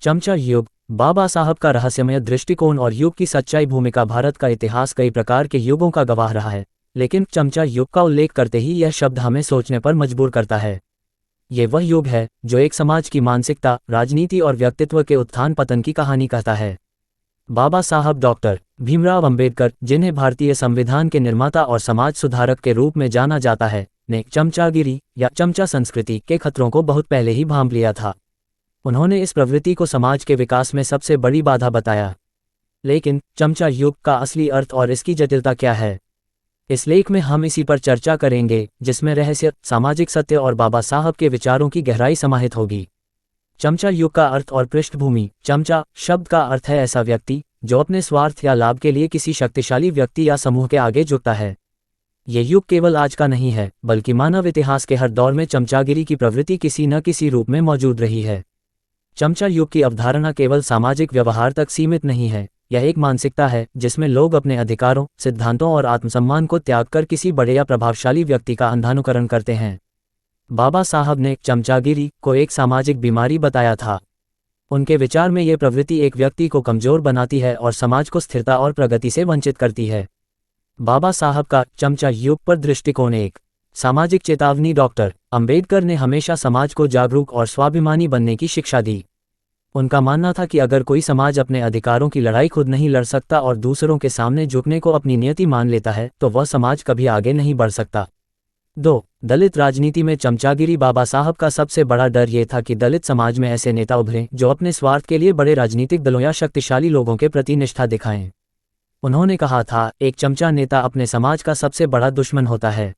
चमचा युग। बाबा साहब का रहस्यमय दृष्टिकोण और युग की सच्चाई। भूमिका। भारत का इतिहास कई प्रकार के युगों का गवाह रहा है, लेकिन चमचा युग का उल्लेख करते ही यह शब्द हमें सोचने पर मजबूर करता है। ये वह युग है जो एक समाज की मानसिकता, राजनीति और व्यक्तित्व के उत्थान पतन की कहानी कहता है। बाबा साहब डॉक्टर भीमराव अंबेडकर, जिन्हें भारतीय संविधान के निर्माता और समाज सुधारक के रूप में जाना जाता है, ने चमचागिरी या चमचा संस्कृति के खतरों को बहुत पहले ही भांप लिया था। उन्होंने इस प्रवृत्ति को समाज के विकास में सबसे बड़ी बाधा बताया। लेकिन चमचा युग का असली अर्थ और इसकी जटिलता क्या है, इस लेख में हम इसी पर चर्चा करेंगे, जिसमें रहस्य, सामाजिक सत्य और बाबा साहब के विचारों की गहराई समाहित होगी। चमचा युग का अर्थ और पृष्ठभूमि। चमचा शब्द का अर्थ है ऐसा व्यक्ति जो अपने स्वार्थ या लाभ के लिए किसी शक्तिशाली व्यक्ति या समूह के आगे झुकता है। ये युग केवल आज का नहीं है, बल्कि मानव इतिहास के हर दौर में चमचागिरी की प्रवृत्ति किसी न किसी रूप में मौजूद रही है। चमचा युग की अवधारणा केवल सामाजिक व्यवहार तक सीमित नहीं है, यह एक मानसिकता है जिसमें लोग अपने अधिकारों, सिद्धांतों और आत्मसम्मान को त्याग कर किसी बड़े या प्रभावशाली व्यक्ति का अंधानुकरण करते हैं। बाबा साहब ने चमचागिरी को एक सामाजिक बीमारी बताया था। उनके विचार में ये प्रवृत्ति एक व्यक्ति को कमजोर बनाती है और समाज को स्थिरता और प्रगति से वंचित करती है। बाबा साहब का चमचा युग पर दृष्टिकोण। एक सामाजिक चेतावनी। डॉक्टर अंबेडकर ने हमेशा समाज को जागरूक और स्वाभिमानी बनने की शिक्षा दी। उनका मानना था कि अगर कोई समाज अपने अधिकारों की लड़ाई खुद नहीं लड़ सकता और दूसरों के सामने झुकने को अपनी नियति मान लेता है, तो वह समाज कभी आगे नहीं बढ़ सकता। 2. दलित राजनीति में चमचागिरी। बाबा साहब का सबसे बड़ा डर ये था कि दलित समाज में ऐसे नेता उभरें जो अपने स्वार्थ के लिए बड़े राजनीतिक दलों या शक्तिशाली लोगों के प्रति निष्ठा दिखाएं। उन्होंने कहा था, एक चमचा नेता अपने समाज का सबसे बड़ा दुश्मन होता है।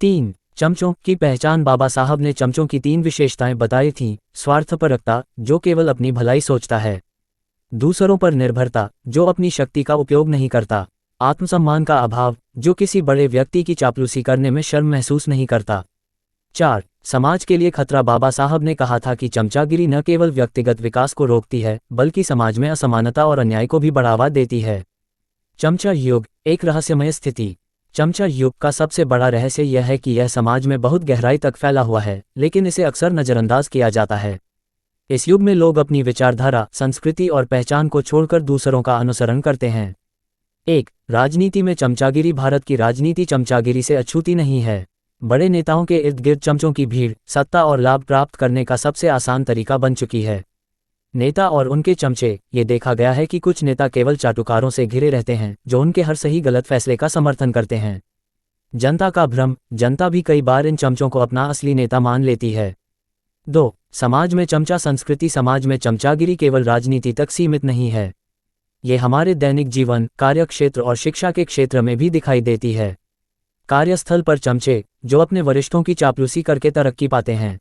3. चमचों की पहचान। बाबा साहब ने चमचों की 3 विशेषताएं बताई थीं। स्वार्थपरकता, जो केवल अपनी भलाई सोचता है। दूसरों पर निर्भरता, जो अपनी शक्ति का उपयोग नहीं करता। आत्मसम्मान का अभाव, जो किसी बड़े व्यक्ति की चापलूसी करने में शर्म महसूस नहीं करता। 4. समाज के लिए खतरा। बाबा साहब ने कहा था कि चमचागिरी न केवल व्यक्तिगत विकास को रोकती है, बल्कि समाज में असमानता और अन्याय को भी बढ़ावा देती है। चमचा युग एक रहस्यमय स्थिति। चमचा युग का सबसे बड़ा रहस्य यह है कि यह समाज में बहुत गहराई तक फैला हुआ है, लेकिन इसे अक्सर नज़रअंदाज किया जाता है। इस युग में लोग अपनी विचारधारा, संस्कृति और पहचान को छोड़कर दूसरों का अनुसरण करते हैं। 1. राजनीति में चमचागिरी। भारत की राजनीति चमचागिरी से अछूती नहीं है। बड़े नेताओं के इर्द गिर्द चमचों की भीड़ सत्ता और लाभ प्राप्त करने का सबसे आसान तरीका बन चुकी है। नेता और उनके चमचे। ये देखा गया है कि कुछ नेता केवल चाटुकारों से घिरे रहते हैं जो उनके हर सही गलत फैसले का समर्थन करते हैं। जनता का भ्रम। जनता भी कई बार इन चमचों को अपना असली नेता मान लेती है। 2. समाज में चमचा संस्कृति। समाज में चमचागिरी केवल राजनीति तक सीमित नहीं है, ये हमारे दैनिक जीवन, कार्यक्षेत्र और शिक्षा के क्षेत्र में भी दिखाई देती है। कार्यस्थल पर चमचे, जो अपने वरिष्ठों की चापलूसी करके तरक्की पाते हैं।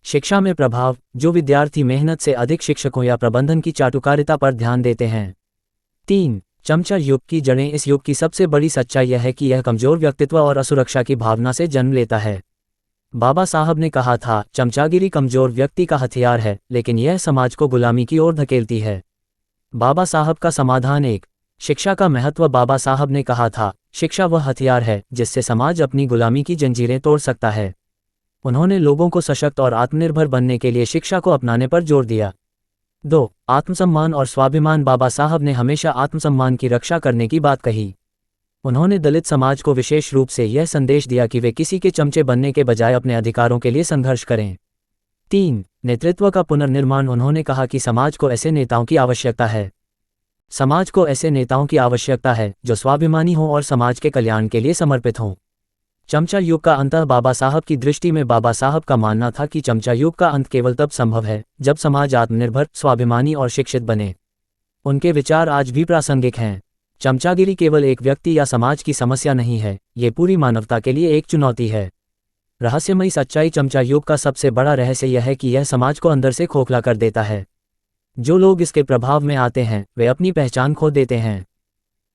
शिक्षा में प्रभाव, जो विद्यार्थी मेहनत से अधिक शिक्षकों या प्रबंधन की चाटुकारिता पर ध्यान देते हैं। 3. चमचा युग की जड़ें। इस युग की सबसे बड़ी सच्चाई यह है कि यह कमजोर व्यक्तित्व और असुरक्षा की भावना से जन्म लेता है। बाबा साहब ने कहा था, चमचागिरी कमजोर व्यक्ति का हथियार है, लेकिन यह समाज को गुलामी की ओर धकेलती है। बाबा साहब का समाधान। 1. शिक्षा का महत्व। बाबा साहब ने कहा था, शिक्षा वह हथियार है जिससे समाज अपनी गुलामी की जंजीरें तोड़ सकता है। उन्होंने लोगों को सशक्त और आत्मनिर्भर बनने के लिए शिक्षा को अपनाने पर जोर दिया। 2. आत्मसम्मान और स्वाभिमान। बाबा साहब ने हमेशा आत्मसम्मान की रक्षा करने की बात कही। उन्होंने दलित समाज को विशेष रूप से यह संदेश दिया कि वे किसी के चमचे बनने के बजाय अपने अधिकारों के लिए संघर्ष करें। 3. नेतृत्व का पुनर्निर्माण। उन्होंने कहा कि समाज को ऐसे नेताओं की आवश्यकता है। समाज को ऐसे नेताओं की आवश्यकता है जो स्वाभिमानी हों और समाज के कल्याण के लिए समर्पित हों। चमचा युग का अंत। बाबा साहब की दृष्टि में बाबा साहब का मानना था कि चमचा युग का अंत केवल तब संभव है जब समाज आत्मनिर्भर, स्वाभिमानी और शिक्षित बने। उनके विचार आज भी प्रासंगिक हैं। चमचागिरी केवल एक व्यक्ति या समाज की समस्या नहीं है, ये पूरी मानवता के लिए एक चुनौती है। रहस्यमयी सच्चाई। चमचा युग का सबसे बड़ा रहस्य यह है कि यह समाज को अंदर से खोखला कर देता है। जो लोग इसके प्रभाव में आते हैं वे अपनी पहचान खो देते हैं।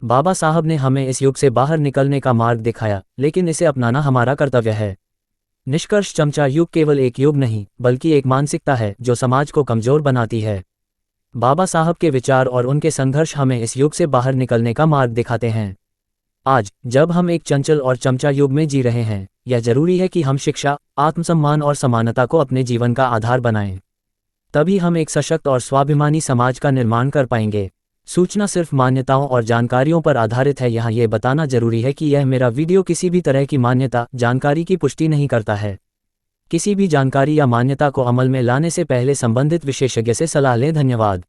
बाबा साहब ने हमें इस युग से बाहर निकलने का मार्ग दिखाया, लेकिन इसे अपनाना हमारा कर्तव्य है। निष्कर्ष। चमचा युग केवल एक युग नहीं, बल्कि एक मानसिकता है जो समाज को कमजोर बनाती है। बाबा साहब के विचार और उनके संघर्ष हमें इस युग से बाहर निकलने का मार्ग दिखाते हैं। आज जब हम एक चंचल और चमचा युग में जी रहे हैं, यह जरूरी है कि हम शिक्षा, आत्मसम्मान और समानता को अपने जीवन का आधार बनाएं। तभी हम एक सशक्त और स्वाभिमानी समाज का निर्माण कर पाएंगे। सूचना सिर्फ मान्यताओं और जानकारियों पर आधारित है। यहाँ ये बताना जरूरी है कि यह मेरा वीडियो किसी भी तरह की मान्यता, जानकारी की पुष्टि नहीं करता है। किसी भी जानकारी या मान्यता को अमल में लाने से पहले संबंधित विशेषज्ञ से सलाह लें। धन्यवाद।